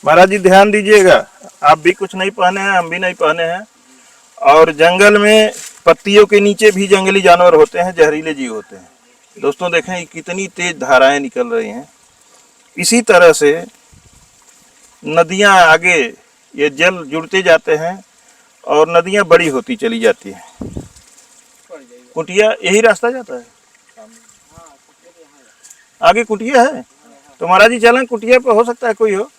महाराज जी ध्यान दीजिएगा, आप भी कुछ नहीं पहने हैं, हम भी नहीं पहने हैं। और जंगल में पत्तियों के नीचे भी जंगली जानवर होते हैं, जहरीले जीव होते हैं। दोस्तों देखें कितनी तेज धाराएं निकल रही हैं। इसी तरह से नदियां आगे ये जल जुड़ते जाते हैं और नदियां बड़ी होती चली जाती हैं। कुटिया यही रास्ता जाता है, आगे कुटिया है। तो महाराज जी चलें, कुटिया पे हो सकता है कोई हो।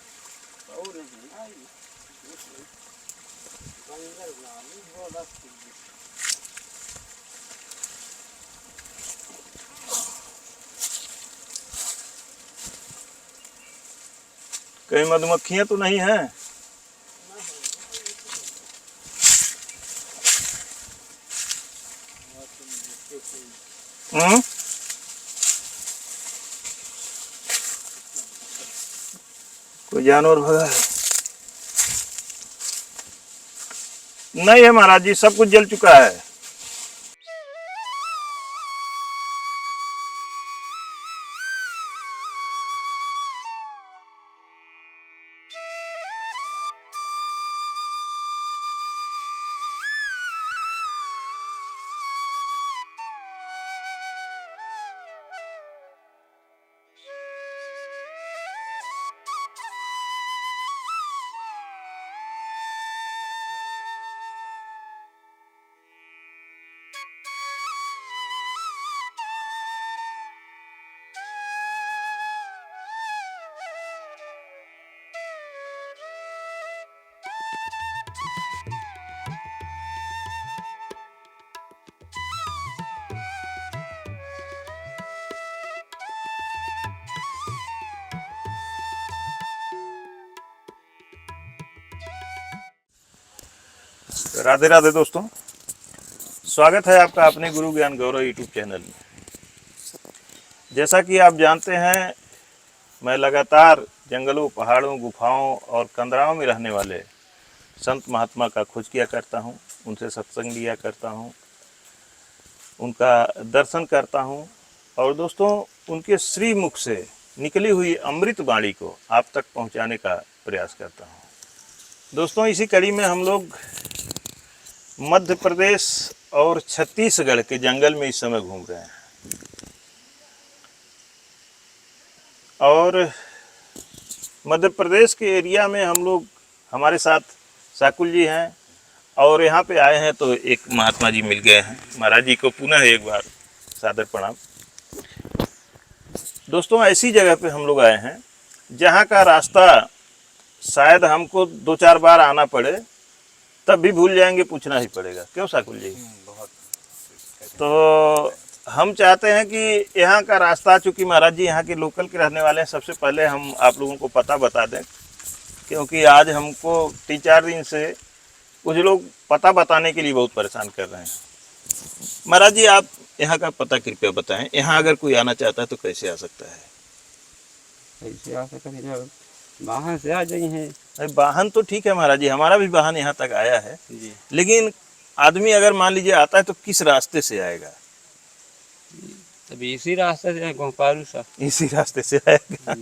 कहीं मधुमक्खियां तो नहीं हैं? कोई जानवर भगा है? नहीं है महाराज जी, सब कुछ जल चुका है। राधे राधे दोस्तों, स्वागत है आपका अपने गुरु ज्ञान गौरव यूट्यूब चैनल में। जैसा कि आप जानते हैं, मैं लगातार जंगलों, पहाड़ों, गुफाओं और कंदराओं में रहने वाले संत महात्मा का खोज किया करता हूं, उनसे सत्संग लिया करता हूं, उनका दर्शन करता हूं और दोस्तों उनके श्री मुख से निकली हुई अमृत वाणी को आप तक पहुंचाने का प्रयास करता हूं। दोस्तों इसी कड़ी में हम लोग मध्य प्रदेश और छत्तीसगढ़ के जंगल में इस समय घूम रहे हैं और मध्य प्रदेश के एरिया में हम लोग, हमारे साथ साकुल जी हैं और यहाँ पे आए हैं तो एक महात्मा जी मिल गए हैं। महाराज जी को पुनः एक बार सादर प्रणाम। दोस्तों ऐसी जगह पे हम लोग आए हैं जहाँ का रास्ता शायद हमको 2-4 बार आना पड़े तब भी भूल जाएंगे, पूछना ही पड़ेगा। क्यों साकुल जी? बहुत। तो हम चाहते हैं कि यहाँ का रास्ता, चूँकि महाराज जी यहाँ के लोकल के रहने वाले हैं, सबसे पहले हम आप लोगों को पता बता दें, क्योंकि आज हमको 3-4 दिन से कुछ लोग पता बताने के लिए बहुत परेशान कर रहे हैं। महाराज जी आप यहाँ का पता कृपया बताएं, यहाँ अगर कोई आना चाहता है तो कैसे आ सकता है? कैसे आ सकते हैं? वाहन से आ जाइए हैं। अरे वाहन तो ठीक है महाराज जी, हमारा भी वाहन यहाँ तक आया है जी। लेकिन आदमी अगर मान लीजिए आता है तो किस रास्ते से आएगा? तभी इसी रास्ते से गोपालू सा इसी रास्ते से आएगा।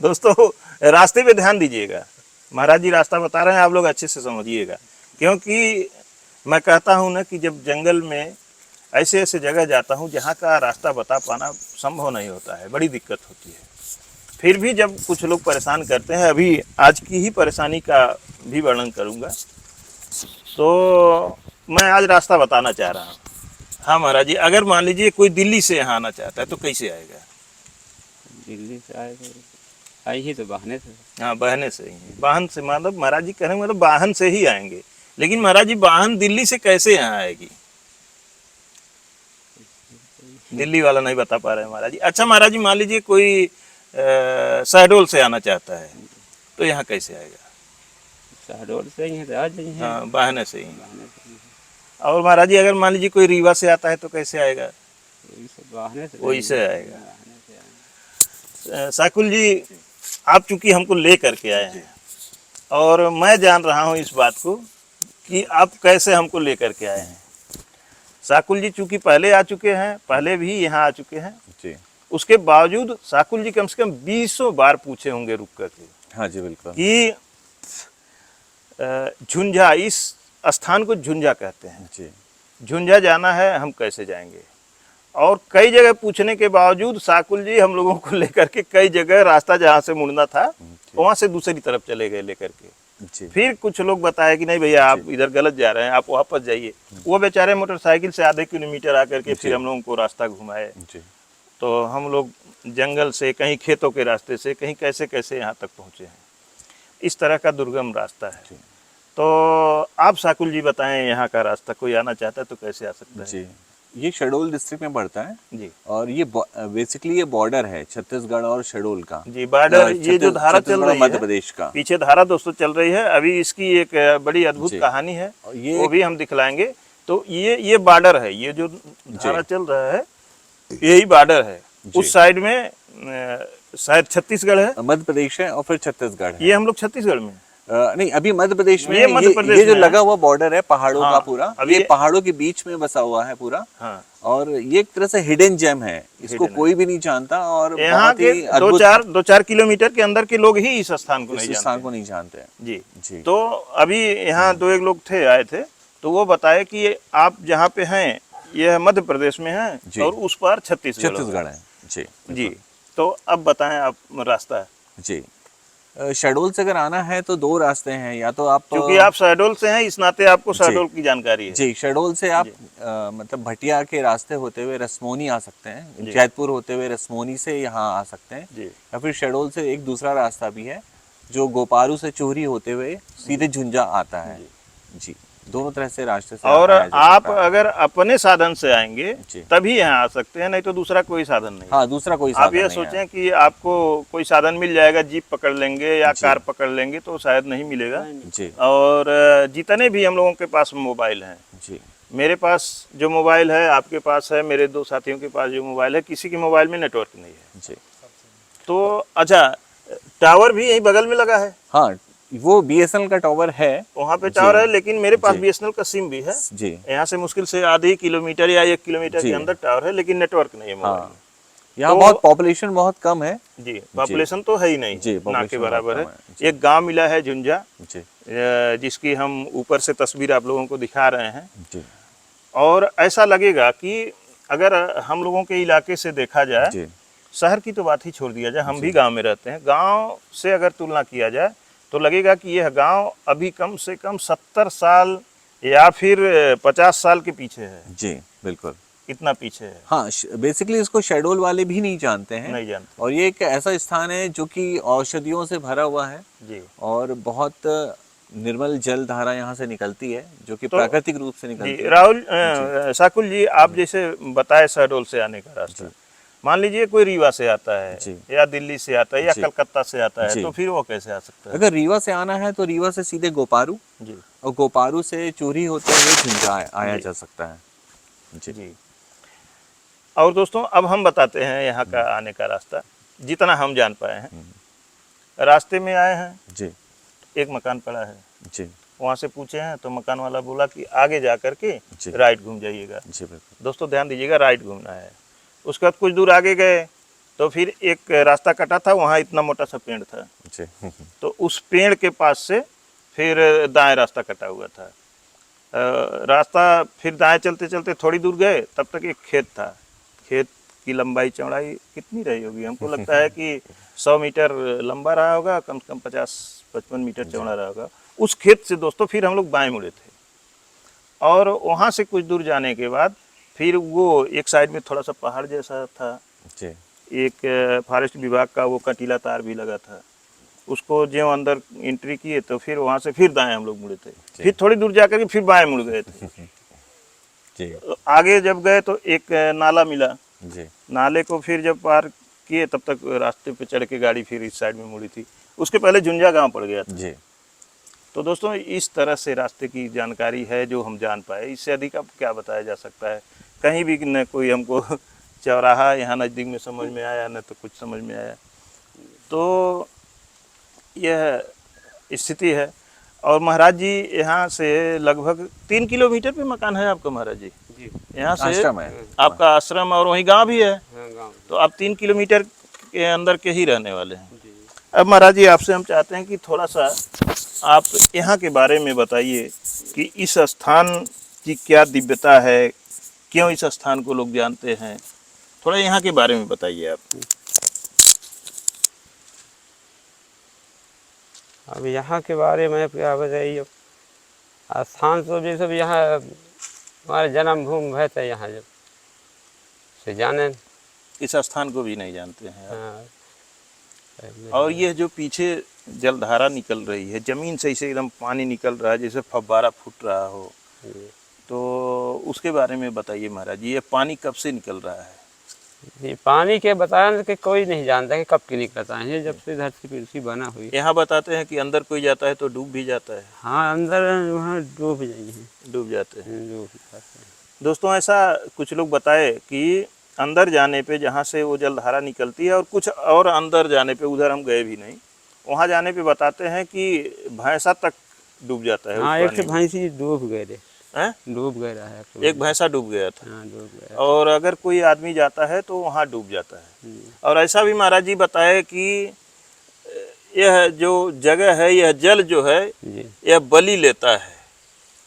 दोस्तों रास्ते पे ध्यान दीजिएगा, महाराज जी रास्ता बता रहे हैं, आप लोग अच्छे से समझिएगा। क्योंकि मैं कहता हूँ ना कि जब जंगल में ऐसे ऐसे जगह जाता हूँ जहाँ का रास्ता बता पाना संभव नहीं होता है, बड़ी दिक्कत होती है। फिर भी जब कुछ लोग परेशान करते हैं, अभी आज की ही परेशानी का भी वर्णन करूँगा, तो मैं आज रास्ता बताना चाह रहा हूँ। हाँ महाराज जी, अगर मान लीजिए कोई दिल्ली से यहाँ आना चाहता है तो कैसे आएगा? दिल्ली से आएगा, आई ही तो बहाने से। हाँ बहने से ही, वाहन से, मतलब महाराज जी कह रहे हैं मतलब वाहन से ही आएंगे। लेकिन महाराज जी वाहन दिल्ली से कैसे यहाँ आएगी? दिल्ली वाला नहीं बता पा रहे हैं महाराज जी। अच्छा महाराज जी मान लीजिए कोई शहडोल से आना चाहता है तो यहाँ कैसे आएगा? शहडोल से ही है तो आ जाइए। हाँ बहने से ही। और महाराज जी अगर मान लीजिए कोई रीवा से आता है तो कैसे आएगा? वही से आएगा। साकुल जी आप चूंकि हमको ले करके आए हैं और मैं जान रहा हूँ इस बात को कि आप कैसे हमको ले करके आए हैं। साकुल जी चूंकि पहले आ चुके हैं, पहले भी यहाँ आ चुके हैं जी। उसके बावजूद साकुल जी कम से कम 20 बार पूछे होंगे रुक करके हाँ जी बिल्कुल। कि झुंझा, इस स्थान को झुंझा कहते हैं। जी झुंझा जाना है, हम कैसे जाएंगे? और कई जगह पूछने के बावजूद साकुल जी हम लोगों को लेकर के कई जगह रास्ता जहाँ से मुड़ना था वहाँ से दूसरी तरफ चले गए लेकर के। जी फिर कुछ लोग बताए कि नहीं भैया आप इधर गलत जा रहे हैं, आप वापस जाइए। वो बेचारे मोटरसाइकिल से आधे किलोमीटर आकर के फिर हम लोगों को रास्ता घुमाए। जी तो हम लोग जंगल से, कहीं खेतों के रास्ते से, कहीं कैसे कैसे यहाँ तक पहुँचे हैं। इस तरह का दुर्गम रास्ता है। जी। तो आप साकुल जी बताएं, यहाँ का रास्ता कोई आना चाहता है तो कैसे आ सकता है? जी, ये शहडोल डिस्ट्रिक्ट में पड़ता है जी और ये बेसिकली ये बॉर्डर है छत्तीसगढ़ और शहडोल का। जी, बॉर्डर। ये जो धारा चल छत्तीसगढ़ और रही मध्य है, प्रदेश का। पीछे धारा दोस्तों चल रही है, अभी इसकी एक बड़ी अद्भुत जी। कहानी है, और ये वो भी हम दिखलाएंगे। तो ये बॉर्डर है, ये जो धारा चल रहा है यही बॉर्डर है। जी। उस साइड में शायद छत्तीसगढ़ है, मध्य प्रदेश है और फिर छत्तीसगढ़ है। ये हम लोग छत्तीसगढ़ में। नहीं, अभी मध्य प्रदेश में ये मध्य प्रदेश ये जो में लगा हुआ बॉर्डर है पहाड़ों हाँ, का पूरा, अभी ये ये- पहाड़ों के बीच में बसा हुआ है पूरा। हाँ, और ये एक तरह से हिडन जेम है, इसको Hidden कोई भी नहीं जानता और यहाँ बहुत के ही दो अद्भुत चार किलोमीटर के अंदर के लोग ही इस स्थान को नहीं इस स्थान जानते को नहीं जानते हैं। जी। जी तो अभी यहाँ दो एक लोग थे, आए थे, तो वो बताए कि ये आप जहाँ पे हैं ये मध्य प्रदेश में है जी। और उस पार छत्तीसगढ़ होगा। छत्तीसगढ़ है। जी जी। तो अब बताएं आप रास्ता। जी। शहडोल से अगर आना है तो दो रास्ते हैं, या तो आप क्योंकि आप शहडोल से हैं इस नाते आपको शहडोल की जानकारी है। जी, शहडोल से आप मतलब भटिया के रास्ते होते हुए रसमोनी आ सकते हैं, जैतपुर होते हुए रसमोनी से यहाँ आ सकते हैं, जी या फिर शहडोल से एक दूसरा रास्ता भी है जो गोपारू से चोरी होते हुए सीधे झुंझा आता है। जी, दोनों तरह से रास्ते से और आया जा आप सकता है। अगर अपने साधन से आएंगे जी। तभी यहाँ आ सकते हैं, नहीं तो दूसरा कोई साधन नहीं। हाँ, दूसरा कोई आप साधन ये नहीं है। सोचें कि आपको कोई साधन मिल जाएगा, जीप पकड़ लेंगे या जी। कार पकड़ लेंगे तो शायद नहीं मिलेगा। जी और जितने भी हम लोगों के पास मोबाइल हैं, जी मेरे पास जो मोबाइल है, आपके पास है, मेरे दो साथियों के पास जो मोबाइल है, किसी के मोबाइल में नेटवर्क नहीं है। जी। तो अच्छा, टावर भी यहीं बगल में लगा है, हाँ, वो बीएसएनएल का टावर है वहाँ पे टावर है, लेकिन मेरे पास जी। बीएसएनएल का सिम भी है। जी। यहाँ से मुश्किल से आधे किलोमीटर या 1 किलोमीटर जी। के अंदर टावर है, लेकिन नेटवर्क नहीं है मोबाइल में। हाँ, यहाँ तो- बहुत पॉपुलेशन बहुत कम है। जी, पॉपुलेशन तो है ही नहीं, जी, ना के population बराबर है। बहुत कम है। एक गांव मिला है झुंझा, जी जिसकी हम ऊपर से तस्वीर आप लोगों को दिखा रहे हैं। जी और ऐसा लगेगा कि अगर हम लोगों के इलाके से देखा जाए, जी शहर की तो बात ही छोड़ दिया जाए, हम भी गांव में रहते हैं, गांव से अगर तुलना किया जाए तो लगेगा कि यह गांव अभी कम से कम 70 साल या फिर 50 साल के पीछे है, जी बिल्कुल। इतना पीछे है। हाँ, बेसिकली इसको शहडोल वाले भी नहीं जानते हैं। नहीं जानते। और ये एक ऐसा स्थान है जो कि औषधियों से भरा हुआ है जी। और बहुत निर्मल जल धारा यहाँ से निकलती है, जो कि तो- प्राकृतिक रूप से निकलती जी है। राहुल, साकुल जी, आप जैसे बताए शहडोल से आने का रास्ता, मान लीजिए कोई रीवा से आता है जी। या दिल्ली से आता है या जी। कलकत्ता से आता है, जी। तो फिर वो कैसे आ सकता है? अगर रीवा से आना है तो रीवा से सीधे गोपारू, जी और गोपारू से चोरी होते हुए झुंझा आया जी। जा सकता है। जी जी। और दोस्तों अब हम बताते हैं यहाँ का आने का रास्ता, जितना हम जान पाए हैं। रास्ते में आए हैं, जी एक मकान पड़ा है, जी वहाँ से पूछे हैं तो मकान वाला बोला कि आगे जा करके जी। राइट घूम जाइएगा। जी बिल्कुल। दोस्तों ध्यान दीजिएगा, राइट घूमना है। उसके बाद कुछ दूर आगे गए तो फिर एक रास्ता कटा था, वहाँ इतना मोटा सा पेड़ था, जी तो उस पेड़ के पास से फिर दाएं रास्ता कटा हुआ था। रास्ता फिर दाएं चलते चलते थोड़ी दूर गए, तब तक एक खेत था। खेत की लंबाई चौड़ाई कितनी रही होगी, हमको लगता है कि 100 मीटर लंबा रहा होगा, कम से कम 50-55 मीटर चौड़ा रहा होगा। उस खेत से दोस्तों फिर हम लोग बाएं मुड़े थे, और वहाँ से कुछ दूर जाने के बाद फिर वो एक साइड में थोड़ा सा पहाड़ जैसा था, जी एक फॉरेस्ट विभाग का वो कंटीला तार भी लगा था। उसको जो अंदर एंट्री किए तो फिर वहाँ से फिर दाएं हम लोग मुड़े थे, फिर थोड़ी दूर जाकर के फिर बाएं मुड़ गए थे। जी आगे जब गए तो एक नाला मिला, जी नाले को फिर जब पार किए तब तक रास्ते पे चढ़ के गाड़ी फिर इस साइड में मुड़ी थी। उसके पहले झुंझा गांव पड़ गया था। जी। तो दोस्तों इस तरह से रास्ते की जानकारी है जो हम जान पाए, इससे अधिक अब क्या बताया जा सकता है। कहीं भी न कोई हमको चौराहा यहाँ नज़दीक में समझ में आया, न तो कुछ समझ में आया। तो यह स्थिति है। और महाराज जी यहाँ से लगभग 3 किलोमीटर पे मकान है आपका महाराज जी? जी यहाँ से आश्रम है आपका आश्रम और वहीं गांव भी है, हाँ गाँव। तो आप 3 किलोमीटर के अंदर के ही रहने वाले हैं। जी अब महाराज जी आपसे हम चाहते हैं कि थोड़ा सा आप यहाँ के बारे में बताइए कि इस स्थान की क्या दिव्यता है, क्यों इस स्थान को लोग जानते हैं, थोड़ा यहाँ के बारे में बताइए आप। अब यहाँ के बारे में क्या बताइए, स्थान तो जैसे यहाँ हमारे जन्मभूमि है, तो यहाँ जब से जाने। इस स्थान को भी नहीं जानते हैं आप। हाँ, और ये जो पीछे जलधारा निकल रही है, जमीन से इसे एकदम पानी निकल रहा है जैसे फव्वारा फूट रहा हो, तो उसके बारे में बताइए महाराज जी। ये पानी कब से निकल रहा है? ये पानी के बताया कि कोई नहीं जानता कि कब की निकलता है, ये जब से धरती पृथ्वी बना हुई। यहाँ बताते हैं कि अंदर कोई जाता है तो डूब भी जाता है। हाँ, अंदर वहाँ डूब जाइए, डूब जाते हैं। डूब जाते हैं। दोस्तों ऐसा कुछ लोग बताए कि अंदर जाने पे जहाँ से वो जलधारा निकलती है, और कुछ और अंदर जाने पे, उधर हम गए भी नहीं, वहाँ जाने पे बताते हैं कि भैंसा तक डूब जाता है। हाँ, उस एक पानी में। भैंसी डूब गए थे, हैं? डूब गए रहा है। एक भैंसा डूब गया था। हाँ, डूब गया। और अगर कोई आदमी जाता है तो वहाँ डूब जाता है। और ऐसा भी महाराज जी बताए कि यह जो जगह है, यह जल जो है, जी, यह बलि लेता है।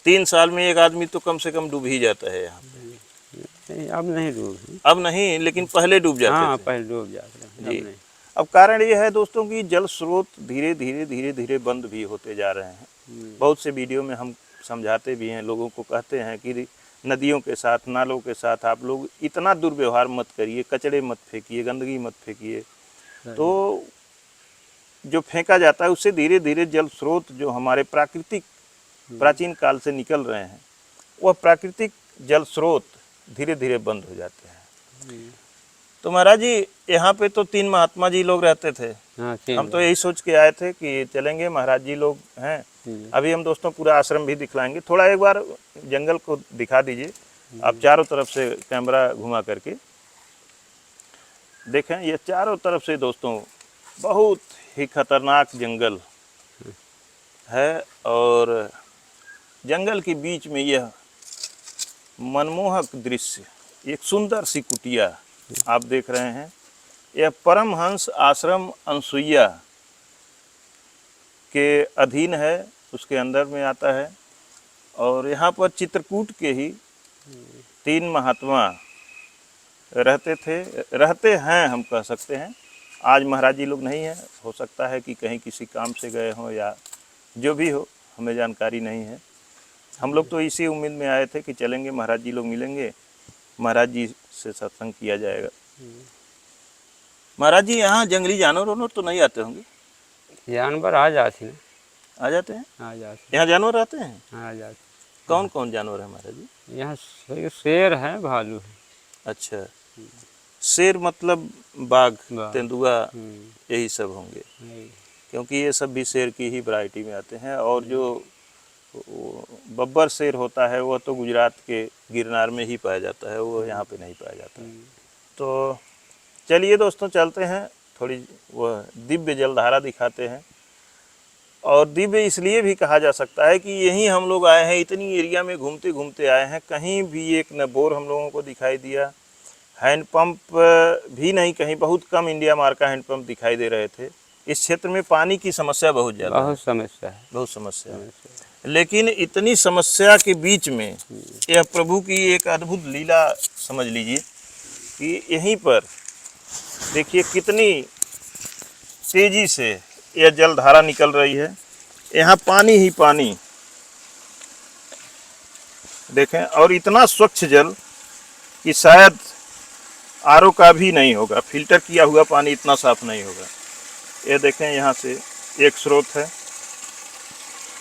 3 साल में एक आदमी तो कम से कम डूब ही जाता है यहाँ पे। नहीं, अब नहीं डूब। अब नहीं, लेकिन पहले डूब जाते हाँ, थे। पहले डूब जाते हैं, अब जी। नहीं। अब कारण ये है दोस्तों कि जल स्रोत धीरे धीरे बंद भी होते जा रहे हैं। बहुत से वीडियो में हम समझाते भी हैं, लोगों को कहते हैं कि नदियों के साथ, नालों के साथ आप लोग इतना दुर्व्यवहार मत करिए, कचड़े मत फेंकिए, गंदगी मत फेंकिए। तो जो फेंका जाता है उससे धीरे धीरे जल स्रोत जो हमारे प्राकृतिक प्राचीन काल से निकल रहे हैं, वह प्राकृतिक जल स्रोत धीरे धीरे बंद हो जाते हैं। तो महाराज जी यहाँ पे तो 3 महात्मा जी लोग रहते थे। हाँ, हम तो यही सोच के आए थे कि चलेंगे, महाराज जी लोग हैं। अभी हम दोस्तों पूरा आश्रम भी दिखलाएंगे। थोड़ा एक बार जंगल को दिखा दीजिए आप, चारों तरफ से कैमरा घुमा करके देखें। ये चारों तरफ से दोस्तों बहुत ही खतरनाक जंगल है, और जंगल के बीच में यह मनमोहक दृश्य, एक सुंदर सी कुटिया आप देख रहे हैं। यह परमहंस आश्रम अनसुईया के अधीन है, उसके अंदर में आता है। और यहाँ पर चित्रकूट के ही 3 महात्मा रहते हैं, हम कह सकते हैं। आज महाराज जी लोग नहीं हैं, हो सकता है कि कहीं किसी काम से गए हों या जो भी हो, हमें जानकारी नहीं है। हम लोग तो इसी उम्मीद में आए थे कि चलेंगे, महाराज जी लोग मिलेंगे, महाराज जी से सत्संग किया जाएगा। महाराज जी यहाँ जंगली जानवर तो नहीं आते होंगे? जानवर आ जाते हैं। आ जाते हैं? आ जाते यहाँ जानवर आते हैं? हैं, आ जाते। कौन कौन जानवर है महाराज जी? यहाँ शेर है, भालू है। अच्छा, शेर मतलब बाघ, बाघ। तेंदुआ, यही सब होंगे, नहीं। क्योंकि ये सब भी शेर की ही वैरायटी में आते हैं। और जो बब्बर शेर होता है वह तो गुजरात के गिरनार में ही पाया जाता है, वो यहाँ पे नहीं पाया जाता। तो चलिए दोस्तों चलते हैं, थोड़ी वह दिव्य जलधारा दिखाते हैं। और दिव्य इसलिए भी कहा जा सकता है कि यहीं हम लोग आए हैं, इतनी एरिया में घूमते घूमते आए हैं, कहीं भी एक न बोर हम लोगों को दिखाई दिया, हैंडपंप भी नहीं, कहीं बहुत कम इंडिया मार्क का हैंडपंप दिखाई दे रहे थे। इस क्षेत्र में पानी की समस्या बहुत ज़्यादा है, बहुत समस्या है, बहुत समस्या है। लेकिन इतनी समस्या के बीच में यह प्रभु की एक अद्भुत लीला समझ लीजिए कि यहीं पर देखिए कितनी तेजी से यह जलधारा निकल रही है। यहाँ पानी ही पानी देखें, और इतना स्वच्छ जल कि शायद आरओ का भी नहीं होगा, फिल्टर किया हुआ पानी इतना साफ नहीं होगा। ये देखें, यहाँ से एक स्रोत है,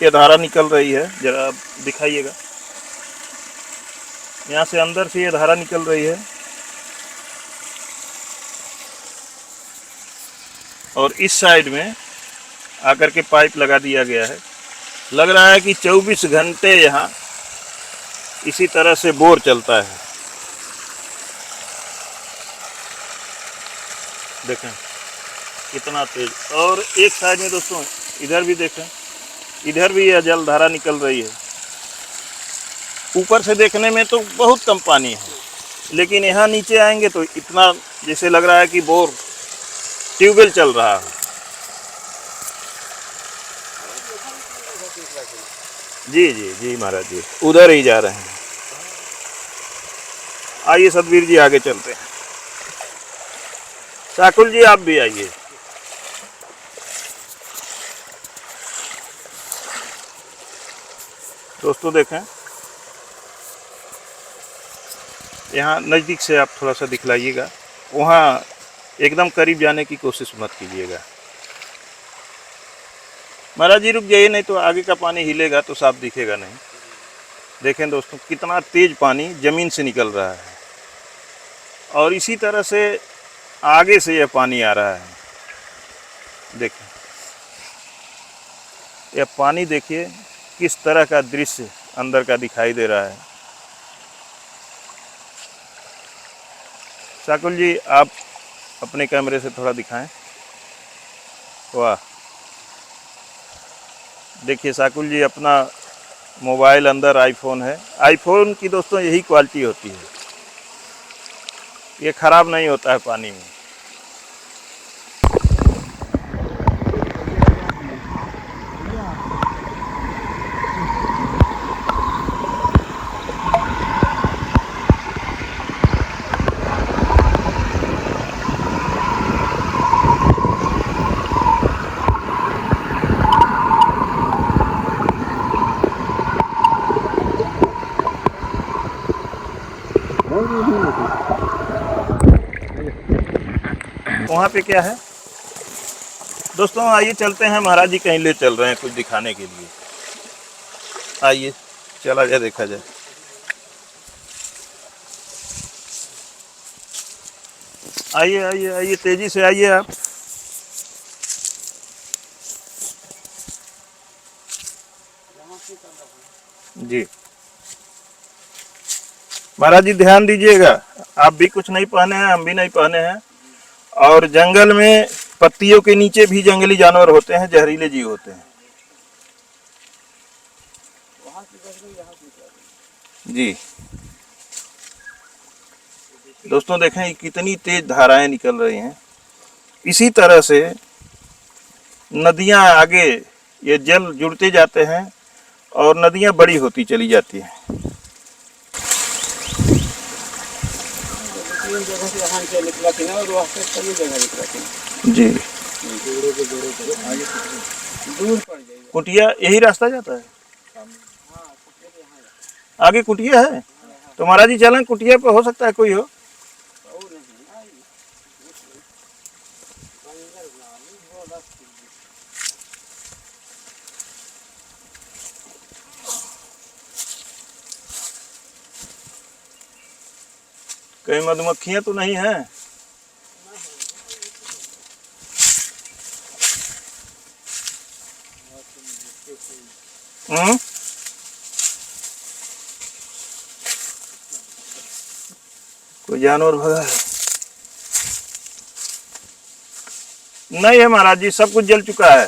ये धारा निकल रही है, जरा आप दिखाइएगा। यहाँ से अंदर से ये धारा निकल रही है, और इस साइड में आकर के पाइप लगा दिया गया है। लग रहा है कि 24 घंटे यहाँ इसी तरह से बोर चलता है। देखें कितना तेज। और एक साइड में दोस्तों इधर भी देखें, इधर भी यह जलधारा निकल रही है। ऊपर से देखने में तो बहुत कम पानी है, लेकिन यहाँ नीचे आएंगे तो इतना जैसे लग रहा है कि बोर ट्यूबवेल चल रहा है। जी जी जी महाराज जी, उधर ही जा रहे हैं। आइए सतवीर जी आगे चलते हैं। शाकुल जी आप भी आइए। दोस्तों देखें, यहाँ नज़दीक से आप थोड़ा सा दिखलाइएगा, वहाँ एकदम करीब जाने की कोशिश मत कीजिएगा। महाराज जी रुक जाइए, नहीं तो आगे का पानी हिलेगा तो साफ दिखेगा नहीं। देखें दोस्तों, कितना तेज पानी ज़मीन से निकल रहा है और इसी तरह से आगे से यह पानी आ रहा है। देखें, यह पानी देखिए किस तरह का दृश्य अंदर का दिखाई दे रहा है। शाकुल जी आप अपने कैमरे से थोड़ा दिखाएं। वाह, देखिए शाकुल जी अपना मोबाइल अंदर आईफोन है। आईफोन की दोस्तों यही क्वालिटी होती है, ये ख़राब नहीं होता है पानी में। वहाँ पे क्या है दोस्तों, आइए चलते हैं। महाराज जी कहीं ले चल रहे हैं कुछ दिखाने के लिए। आइए चला जाए, देखा जाए। आइए आइए आइए, तेजी से आइए आप। जी महाराज जी ध्यान दीजिएगा, आप भी कुछ नहीं पहने हैं, हम भी नहीं पहने हैं। और जंगल में पत्तियों के नीचे भी जंगली जानवर होते हैं, जहरीले जीव होते हैं। जी दोस्तों देखें कितनी तेज धाराएं निकल रही हैं। इसी तरह से नदियां आगे ये जल जुड़ते जाते हैं और नदियां बड़ी होती चली जाती हैं। जी कुटिया यही रास्ता जाता है, आगे कुटिया है। तो महाराज जी चलें, कुटिया पे हो सकता है कोई हो। कहीं मधुमक्खियां तो नहीं हैं? कोई जानवर भगा है? नहीं है महाराज जी, सब कुछ जल चुका है।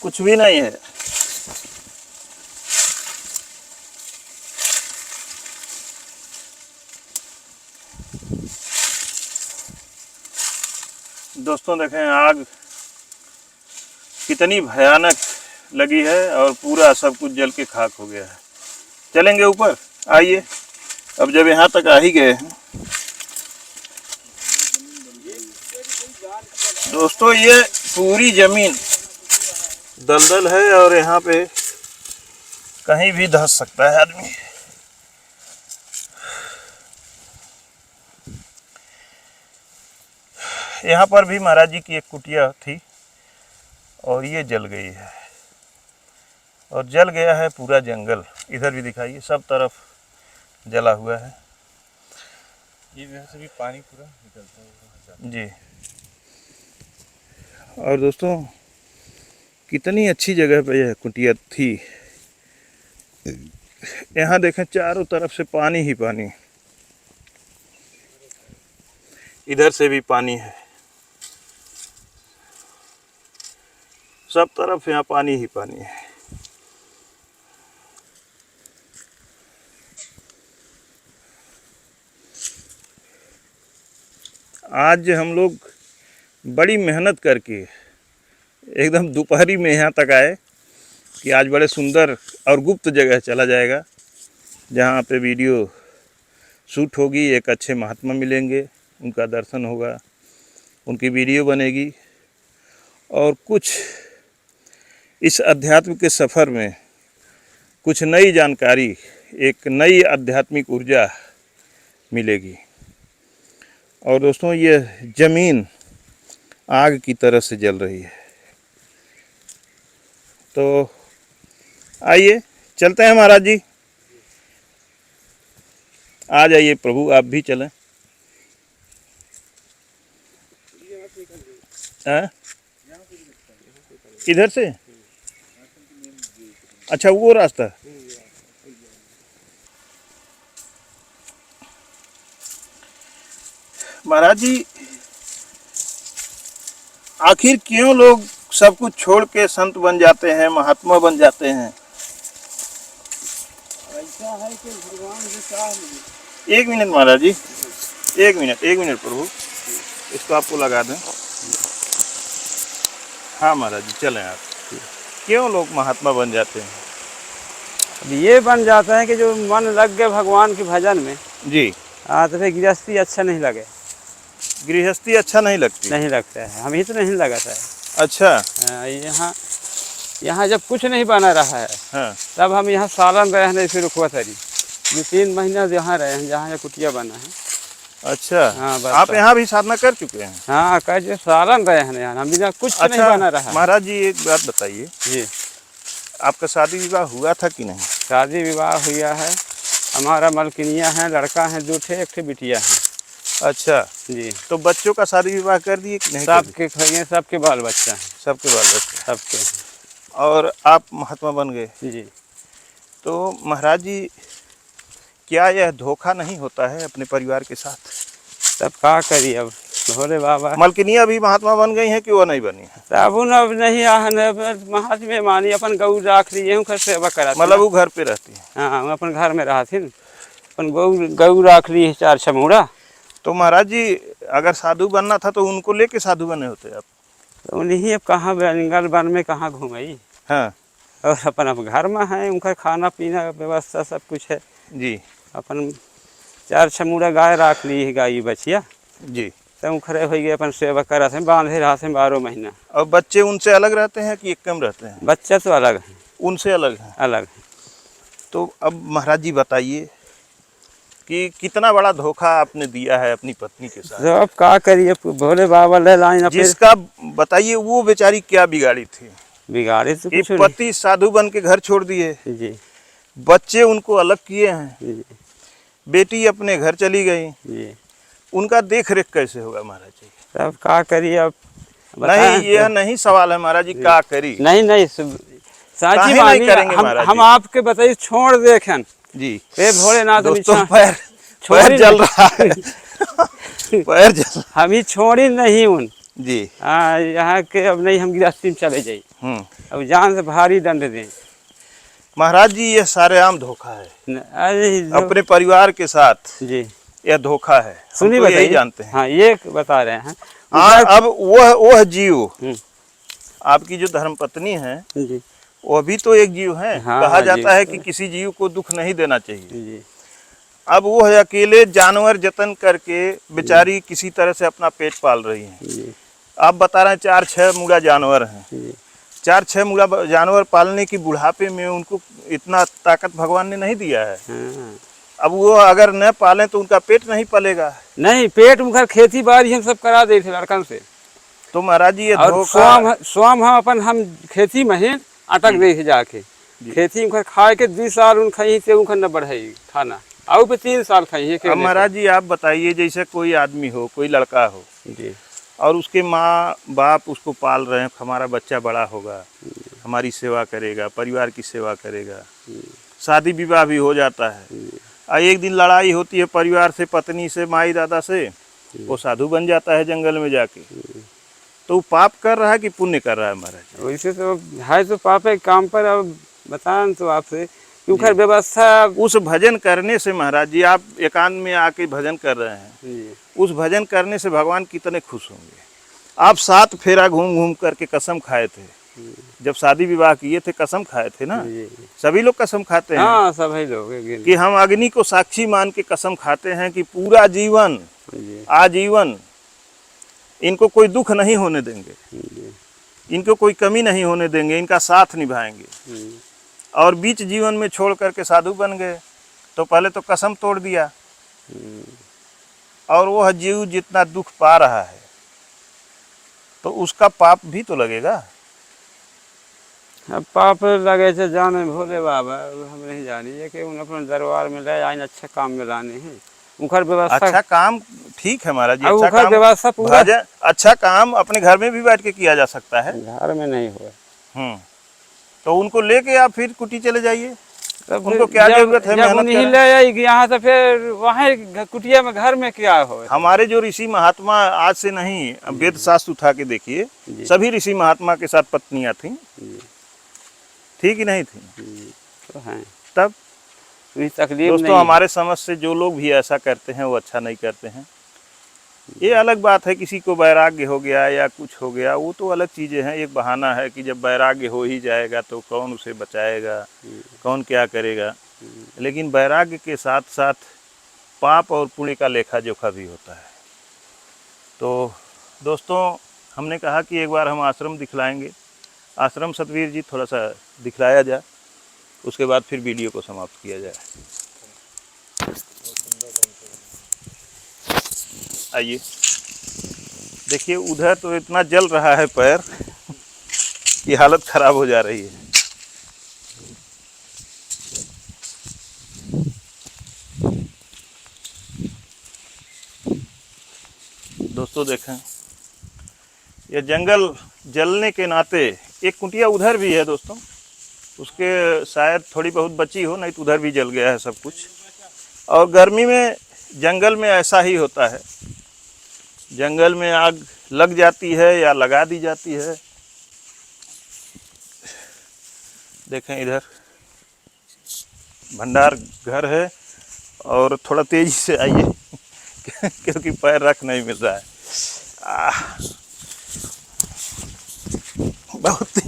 कुछ भी नहीं है। दोस्तों देखें आग कितनी भयानक लगी है और पूरा सब कुछ जल के खाक हो गया है। चलेंगे ऊपर, आइए। अब जब यहाँ तक आ ही गए हैं दोस्तों, ये पूरी जमीन दलदल है और यहाँ पे कहीं भी धंस सकता है आदमी। यहाँ पर भी महाराज जी की एक कुटिया थी और ये जल गई है और जल गया है पूरा जंगल। इधर भी दिखाइए, सब तरफ जला हुआ है। ये वैसे भी पानी पूरा निकलता है जी। और दोस्तों कितनी अच्छी जगह पे यह कुटिया थी। यहाँ देखें चारों तरफ से पानी ही पानी, इधर से भी पानी है, सब तरफ यहाँ पानी ही पानी है। आज हम लोग बड़ी मेहनत करके एकदम दोपहरी में यहाँ तक आए कि आज बड़े सुंदर और गुप्त जगह चला जाएगा, जहाँ पे वीडियो शूट होगी, एक अच्छे महात्मा मिलेंगे, उनका दर्शन होगा, उनकी वीडियो बनेगी और कुछ इस अध्यात्म के सफ़र में कुछ नई जानकारी, एक नई आध्यात्मिक ऊर्जा मिलेगी। और दोस्तों, ये ज़मीन आग की तरह से जल रही है। तो आइए चलते हैं महाराज जी, आ जाइए प्रभु, आप भी चलें। इधर से? अच्छा, वो रास्ता। महाराज जी, आखिर क्यों लोग सब कुछ छोड़ के संत बन जाते हैं, महात्मा बन जाते हैं? ऐसा है कि भगवान जो चाह। एक मिनट महाराज जी, एक मिनट प्रभु, इसको आपको लगा दें। हाँ महाराज जी, चलें आप। क्यों लोग महात्मा बन जाते हैं? अब ये बन जाता है कि जो मन लग गए भगवान के भजन में जी। तो फिर गृहस्थी अच्छा नहीं लगे। गृहस्थी अच्छा नहीं लगती? नहीं लगता है, हम ही तो नहीं लगाता है। अच्छा। यहाँ जब कुछ नहीं बना रहा है, हाँ। तब हम यहाँ सालन रहे हैं, फिर रुकवा तरी 2-3 महीना यहाँ रहे हैं, जहाँ कुटिया बना है। अच्छा। हाँ, आप यहाँ भी साधना कर चुके हैं? हाँ, कह सालन रहे हैं यहाँ, हम बिना कुछ नहीं बना रहा। महाराज जी, एक बात बताइए जी, आपका शादी विवाह हुआ था कि नहीं? शादी विवाह हुआ है, हमारा मलकिनिया है, लड़का है 2 ठे, 1 ठे बिटिया है। अच्छा जी। तो बच्चों का शादी विवाह कर दिए कि नहीं? सबके बाल बच्चा है। सबके बाल बच्चे? सबके। और आप महात्मा बन गए? जी। तो महाराज जी, क्या यह धोखा नहीं होता है अपने परिवार के साथ? तब क्या करिए, अब भोले बाबा। मलकिनिया भी महात्मा बन गई हैं कि वो नहीं बनी है? अब नहीं महात्मा मानी, अपन गऊ राख लिए हूँ, सेवा करा। मतलब वो घर पे रहती है? हाँ, अपन घर में रहा थी, अपन गऊ राख ली 4 छमूड़ा। तो महाराज जी, अगर साधु बनना था तो उनको लेके साधु बने होते आप? तो उन्हीं अब कहाँ जंगल वन में कहाँ घूमई। हाँ। और अपन अब घर में है, उनका खाना पीना व्यवस्था सब कुछ है जी। अपन 4 छमूड़ा गाय राख ली है, गाय बचिया जी। तो खड़े हो गए, अपन सेवा करा थे, बांधे रहा थे 12 महीना। और बच्चे उनसे अलग रहते हैं कि एक कम रहते हैं? बच्चा तो अलग है। उनसे अलग है? अलग है। तो अब महाराज जी बताइए कि कितना बड़ा धोखा आपने दिया है अपनी पत्नी के साथ? तो अब क्या करिए, भोले बाबा ले लाइन। जिसका बताइए, वो बेचारी क्या बिगाड़ी थी? बिगाड़ी तो कुछ नहीं। पति साधु बन के घर छोड़ दिए जी, बच्चे उनको अलग किए हैं जी, बेटी अपने घर चली गई जी। उनका देख रेख कैसे होगा महाराज जी? अब क्या करिए, अब नहीं, यह नहीं सवाल है महाराज जी, क्या करी? नहीं साची नहीं करेंगे महाराज जी? हम आपके बताइए, छोड़ देखें जी। भोलेनाथ दोस्तों, पैर जल रहा है पैर जल। हम ही छोड़ी नहीं उन जी। यहाँ के अब नहीं, हम गृहस्थी में चले जाए। अब जान से भारी दंड दें महाराज जी, यह सारेआम धोखा है अपने परिवार के साथ। जी, यह धोखा है, सुनिए, यही जानते हैं। हाँ, ये बता रहे हैं। अब वह जीव, आपकी जो धर्मपत्नी है, जी, वो भी तो एक जीव है। हाँ, कहा जाता है कि किसी जीव को दुख नहीं देना चाहिए। जी। अब वो अकेले जानवर जतन करके बेचारी किसी तरह से अपना पेट पाल रही है। जी। आप बता रहे हैं 4-6 मूड़ा जानवर हैं। जी। 4-6 मूड़ा जानवर पालने की बुढ़ापे में उनको इतना ताकत भगवान ने नहीं दिया है। हाँ। अब वो अगर न पालें तो उनका पेट नहीं पलेगा। नहीं, पेट मुखर खेती बाड़ी हम सब करा दे थे लड़कन से। तो महाराज जी, ये स्वाम हम अपन हम खेती में ही अटक दे थे जाके। खेती में खाए के 2 साल उन खाई थे, उनका न बढ़ाई खाना, और पे 3 साल खाई। अब महाराज जी, आप बताइए, जैसे कोई आदमी हो, कोई लड़का हो जी, और उसके माँ बाप उसको पाल रहे हैं, हमारा बच्चा बड़ा होगा, हमारी सेवा करेगा, परिवार की सेवा करेगा, शादी विवाह भी हो जाता है, और एक दिन लड़ाई होती है परिवार से, पत्नी से, माई दादा से, वो साधु बन जाता है जंगल में जाके। तो वो पाप कर रहा है कि पुण्य कर रहा है महाराज? वैसे तो है, तो पाप है काम पर। अब बताएं तो आपसे क्योंकि व्यवस्था उस भजन करने से महाराज जी, आप एकांत में आके भजन कर रहे हैं, जी उस भजन करने से भगवान कितने खुश होंगे। आप 7 फेरा घूम घूम करके कसम खाए थे, जब शादी विवाह किए थे कसम खाए थे ना, जी सभी लोग कसम खाते हैं हाँ सभी लोग एक कि हम अग्नि को साक्षी मान के कसम खाते हैं कि पूरा जीवन जी आजीवन इनको कोई दुख नहीं होने देंगे, जी इनको कोई कमी नहीं होने देंगे, इनका साथ निभाएंगे। जी और बीच जीवन में छोड़ करके साधु बन गए तो पहले तो कसम तोड़ दिया, और वह जीव जितना दुख पा रहा है तो उसका पाप भी तो लगेगा। अब पाप लगे थे जाने भोले बाबा, हम नहीं जानिए कि उन अपने दरबार में ले आए अच्छे काम में लाने हैं उनकर व्यवस्था। अच्छा काम ठीक है महाराज जी, अब अच्छा उनकर काम व्यवस्था पूरा भजन, अच्छा काम अपने घर में भी बैठ के किया जा सकता है। घर में नहीं हुआ। तो उनको लेके आप फिर कुटी चले जाइए, तब उनको फिर क्या जब- जरूरत है जब मेहनत उन्हीं करें। ले आएगी यहाँ तो फिर वहाँ कुटिया में घर में क्या हो। हमारे जो ऋषि महात्मा आज से नहीं, वेद शास्त्र उठा के देखिए, सभी ऋषि महात्मा के साथ पत्नियां थीं, थी कि नहीं थी? तो हैं तब कोई तकलीफ दोस्तों, नहीं। हमारे समझ से जो लोग भी ऐसा करते हैं वो अच्छा नहीं करते हैं। ये अलग बात है, किसी को वैराग्य हो गया या कुछ हो गया, वो तो अलग चीज़ें हैं। एक बहाना है कि जब वैराग्य हो ही जाएगा तो कौन उसे बचाएगा, कौन क्या करेगा। लेकिन वैराग्य के साथ साथ पाप और पुण्य का लेखा जोखा भी होता है। तो दोस्तों, हमने कहा कि एक बार हम आश्रम दिखलाएंगे। आश्रम सतवीर जी थोड़ा सा दिखलाया जाए, उसके बाद फिर वीडियो को समाप्त किया जाए। आइए देखिए, उधर तो इतना जल रहा है पैर कि हालत खराब हो जा रही है। दोस्तों देखें, ये जंगल जलने के नाते, एक कुटिया उधर भी है दोस्तों, उसके शायद थोड़ी बहुत बची हो, नहीं तो उधर भी जल गया है सब कुछ। और गर्मी में जंगल में ऐसा ही होता है, जंगल में आग लग जाती है या लगा दी जाती है। देखें इधर भंडार घर है, और थोड़ा तेजी से आइए क्योंकि पैर रख नहीं मिल रहा है। बहुत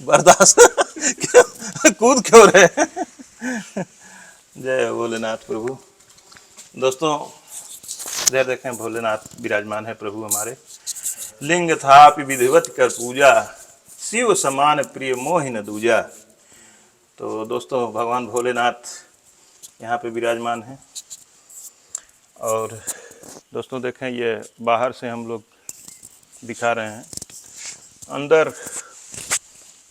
बर्दाश्त कूद क्यों रहे। जय भोलेनाथ प्रभु। दोस्तों इधर देखें, भोलेनाथ विराजमान है प्रभु हमारे। लिंग थापि विधिवत कर पूजा, शिव समान प्रिय मोहिन दूजा। तो दोस्तों, भगवान भोलेनाथ यहाँ पे विराजमान हैं। और दोस्तों देखें, ये बाहर से हम लोग दिखा रहे हैं, अंदर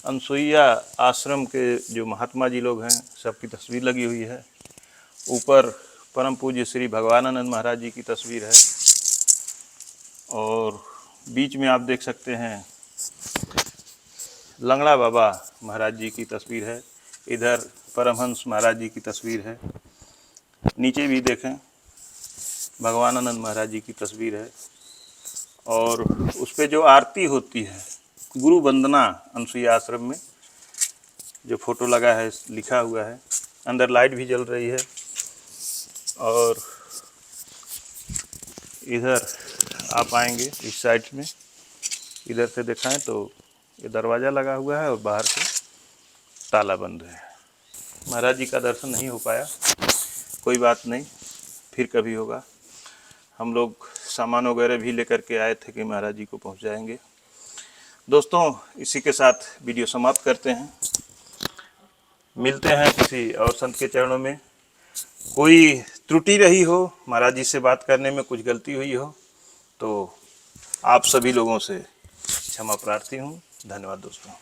अनसुईया आश्रम के जो महात्मा जी लोग हैं सबकी तस्वीर लगी हुई है। ऊपर परम पूज्य श्री भगवानानंद महाराज जी की तस्वीर है, और बीच में आप देख सकते हैं लंगड़ा बाबा महाराज जी की तस्वीर है। इधर परमहंस महाराज जी की तस्वीर है। नीचे भी देखें, भगवानानंद महाराज जी की तस्वीर है। और उस पर जो आरती होती है, गुरु वंदना अनसुईया आश्रम में जो फोटो लगा है, लिखा हुआ है। अंदर लाइट भी जल रही है। और इधर आप आएंगे इस साइड में, इधर से दिखाएं तो ये दरवाज़ा लगा हुआ है और बाहर से ताला बंद है। महाराज जी का दर्शन नहीं हो पाया, कोई बात नहीं, फिर कभी होगा। हम लोग सामान वगैरह भी लेकर के आए थे कि महाराज जी को पहुंचाएंगे। दोस्तों, इसी के साथ वीडियो समाप्त करते हैं। मिलते हैं किसी और संत के चरणों में। कोई त्रुटि रही हो, महाराज जी से बात करने में कुछ गलती हुई हो, तो आप सभी लोगों से क्षमा प्रार्थी हूँ। धन्यवाद दोस्तों।